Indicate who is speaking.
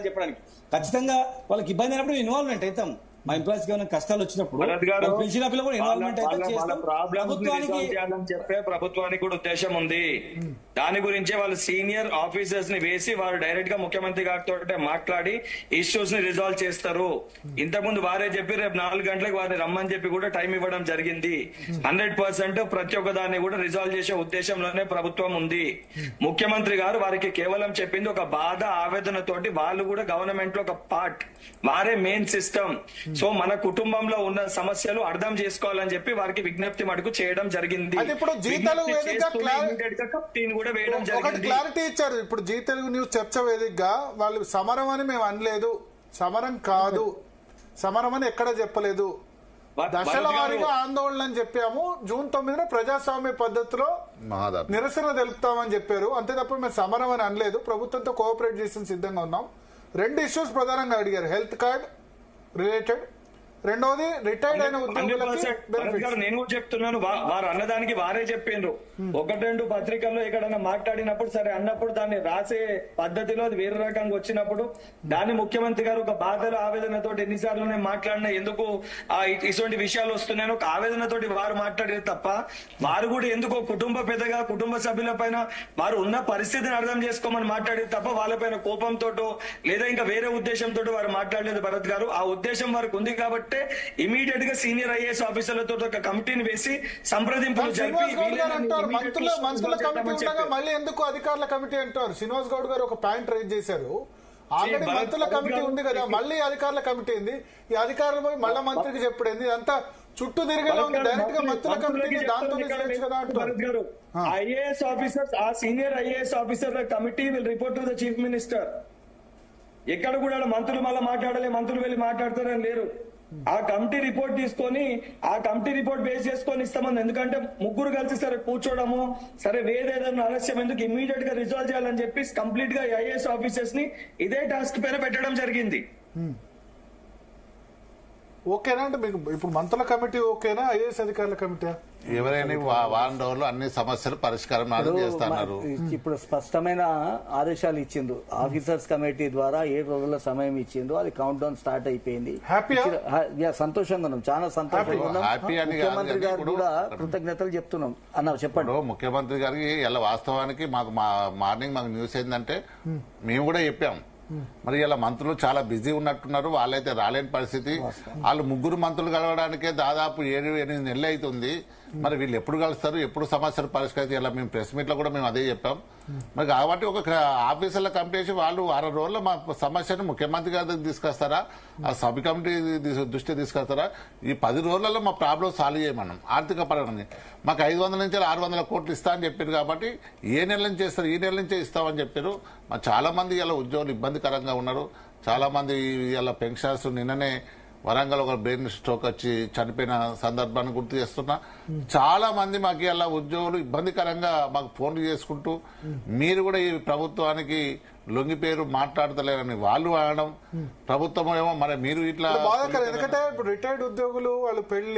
Speaker 1: చెప్పడానికి ఖచ్చితంగా వాళ్ళకి ఇబ్బంది అయినప్పుడు ఇన్వాల్వ్మెంట్ అవుతాం. మా ఎంప్లాయీస్ కి ఏమైనా కష్టాలు వచ్చినప్పుడు పిలిచిన పిల్లలు కూడా ఇన్వాల్వ్మెంట్ అయితే
Speaker 2: ప్రభుత్వానికి కూడా ఉద్దేశం ఉంది. దాని గురించే వాళ్ళు సీనియర్ ఆఫీసర్స్ ని వేసి వారు డైరెక్ట్ గా ముఖ్యమంత్రి గారితో మాట్లాడి ఇష్యూస్ ని రిజాల్వ్ చేస్తారు. ఇంతకుముందు వారే చెప్పి రేపు 4 గంటలకు వారిని రమ్మని చెప్పి కూడా టైం ఇవ్వడం జరిగింది. 100% ప్రతి ఒక్క దాన్ని కూడా రిజాల్వ్ చేసే ఉద్దేశంలోనే ప్రభుత్వం ఉంది. ముఖ్యమంత్రి గారు వారికి కేవలం చెప్పింది ఒక బాధ ఆవేదన తోటి వాళ్ళు కూడా గవర్నమెంట్ లో ఒక పార్ట్, వారే మెయిన్ సిస్టమ్. సో మన కుటుంబంలో ఉన్న సమస్యలు అర్థం చేసుకోవాలని చెప్పి వారికి విజ్ఞప్తి మటుకు చేయడం జరిగింది.
Speaker 3: ఇప్పుడు జీ తెలుగు వేదికగా క్లారిటీ ఇచ్చారు. ఇప్పుడు జీ తెలుగు న్యూస్ చర్చ వేదికగా వాళ్ళు సమరం అని మేము అనలేదు, సమరం కాదు, సమరం అని ఎక్కడ చెప్పలేదు, దశల వారీగా ఆందోళన అని చెప్పాము. జూన్ 9న ప్రజాస్వామ్య పద్ధతిలో నిరసన తెలుపుతామని చెప్పారు. అంతే తప్ప మేము సమరం అని అనలేదు. ప్రభుత్వంతో కోఆపరేట్ చేసిన సిద్ధంగా ఉన్నాం. 2 ఇష్యూస్ ప్రధానంగా అడిగారు, హెల్త్ కార్డ్ రిలేటెడ్, రెండోది రిటైర్డ్ అయిన ఉద్యోగులకి.
Speaker 2: నేను కూడా చెప్తున్నాను, వారు అన్నదానికి వారే చెప్పిండ్రు. 1-2 పత్రికల్లో ఎక్కడన్నా మాట్లాడినప్పుడు సరే అన్నప్పుడు దాన్ని రాసే పద్ధతిలో అది వేరే రకంగా వచ్చినప్పుడు దాన్ని ముఖ్యమంత్రి గారు ఒక బాధలు ఆవేదనతో ఎన్నిసార్లు నేను మాట్లాడినా ఎందుకు ఇటువంటి విషయాలు వస్తున్నాయని ఒక ఆవేదనతోటి వారు మాట్లాడారు తప్ప వారు కూడా ఎందుకో కుటుంబ పెద్దగా కుటుంబ సభ్యుల పైన వారు ఉన్న పరిస్థితిని అర్థం చేసుకోమని మాట్లాడారు తప్ప వాళ్ళపైన కోపంతో లేదా ఇంకా వేరే ఉద్దేశంతో వారు మాట్లాడలేదు. భరత్ గారు ఆ ఉద్దేశం వారికి ఉంది కాబట్టి ఇమీడియట్ గా సీనియర్ ఐఏఎస్ ఆఫీసర్లతో ఒక కమిటీని వేసి సంప్రదింపులు జరిపి
Speaker 3: మంత్రుల కమిటీ ఉండగా మళ్ళీ ఎందుకు అధికారుల కమిటీ అంటారు? శ్రీనివాస్ గౌడ్ గారు ఒక పాయింట్ రైజ్ చేశారు, ఆల్రెడీ మంత్రుల కమిటీ ఉంది కదా, మళ్ళీ అధికారుల కమిటీ ఉంది, ఈ అధికారులు పోయి మళ్ళా మంత్రికి చెప్పడేంది, అంతా చుట్టూ తిరిగేలా ఉంది. డైరెక్ట్ గా మంత్రుల కమిటీని దాంతో కదా అంటారు.
Speaker 2: ఐఏఎస్ ఆఫీసర్స్, ఆ senior IAS officer committee will report to the chief minister. ఎక్కడ కూడా మంత్రులు మళ్ళీ మాట్లాడాలి, మంత్రులు వెళ్ళి మాట్లాడతారని లేరు. ఆ కమిటీ రిపోర్ట్ తీసుకొని ఆ కమిటీ రిపోర్ట్ బేస్ చేసుకొని ఇస్తామని, ఎందుకంటే ముగ్గురు కలిసి సరే కూర్చోవడము సరే వేరేదైనా ఆలస్యం ఎందుకు ఇమ్మీడియట్ గా రిజాల్వ్ చేయాలని చెప్పి కంప్లీట్ గా ఐఏఎస్ ఆఫీసర్స్ ని ఇదే టాస్క్ పైన పెట్టడం జరిగింది.
Speaker 3: ఓకేనా అంటే మీకు ఇప్పుడు మంత్రుల కమిటీ ఓకేనా, ఐఏఎస్ అధికారుల కమిటీ?
Speaker 4: ఎవరైనా వారం రోజులు అన్ని సమస్యలు పరిష్కారం చేస్తున్నారు.
Speaker 5: ఇప్పుడు స్పష్టమైన ఆదేశాలు ఇచ్చిండ్రు ఆఫీసర్స్ కమిటీ ద్వారా, 7 రోజుల సమయం ఇచ్చిండ్రు. అది కౌంట్ డౌన్ స్టార్ట్ అయిపోయింది. సంతోషంగా ఉన్నాం, చాలా సంతోషంగా ఉన్నాం. ముఖ్యమంత్రి గారు కూడా కృతజ్ఞతలు చెప్తున్నాం అన్నారు. చెప్పండి.
Speaker 4: ముఖ్యమంత్రి గారికి ఇలా వాస్తవానికి మాకు మార్నింగ్ మాకు న్యూస్ ఏంటంటే మేము కూడా చెప్పాం, మరి ఇలా మంత్రులు చాలా బిజీ ఉన్నట్టున్నారు, వాళ్ళైతే రాలేని పరిస్థితి. వాళ్ళు 3 మంత్రులు కలవడానికే దాదాపు 7-8 నెలలు అవుతుంది. మరి వీళ్ళు ఎప్పుడు కలుస్తారు, ఎప్పుడు సమస్యలు పరిష్కరిస్తే ఇలా మేము ప్రెస్ మీట్ లో కూడా మేము అదే చెప్పాం. మరి కాబట్టి ఒక ఆఫీసర్ల కమిటీ వేసి వాళ్ళు 6 రోజుల్లో మా సమస్యను ముఖ్యమంత్రి గారి దగ్గర తీసుకొస్తారా, ఆ సబ్ కమిటీ దృష్టి తీసుకొస్తారా, ఈ 10 రోజులలో మా ప్రాబ్లం సాల్వ్ చేయమన్నాం. ఆర్థిక పరంగా మాకు 500 నుంచి 600 కోట్లు ఇస్తా అని చెప్పారు. కాబట్టి ఏ నెల నుంచి ఇస్తారు, ఈ నెల నుంచే ఇస్తామని చెప్పారు. మా చాలా మంది ఇలా ఉద్యోగులు ఇబ్బందికరంగా ఉన్నారు. చాలా మంది ఇలా పెన్షనర్స్, నిన్ననే వరంగల్ ఒక బ్రెయిన్ స్ట్రోక్ వచ్చి చనిపోయిన సందర్భాన్ని గుర్తు చేస్తున్నా. చాలా మంది మాకు ఇలా ఉద్యోగులు ఇబ్బందికరంగా మాకు ఫోన్లు చేసుకుంటూ మీరు కూడా ఈ ప్రభుత్వానికి లొంగి పేరు మాట్లాడతలేరని వాళ్ళు అనడం, ప్రభుత్వం ఏమో మరి మీరు ఇట్లా.
Speaker 3: ఎందుకంటే ఇప్పుడు రిటైర్డ్ ఉద్యోగులు వాళ్ళు పెళ్లి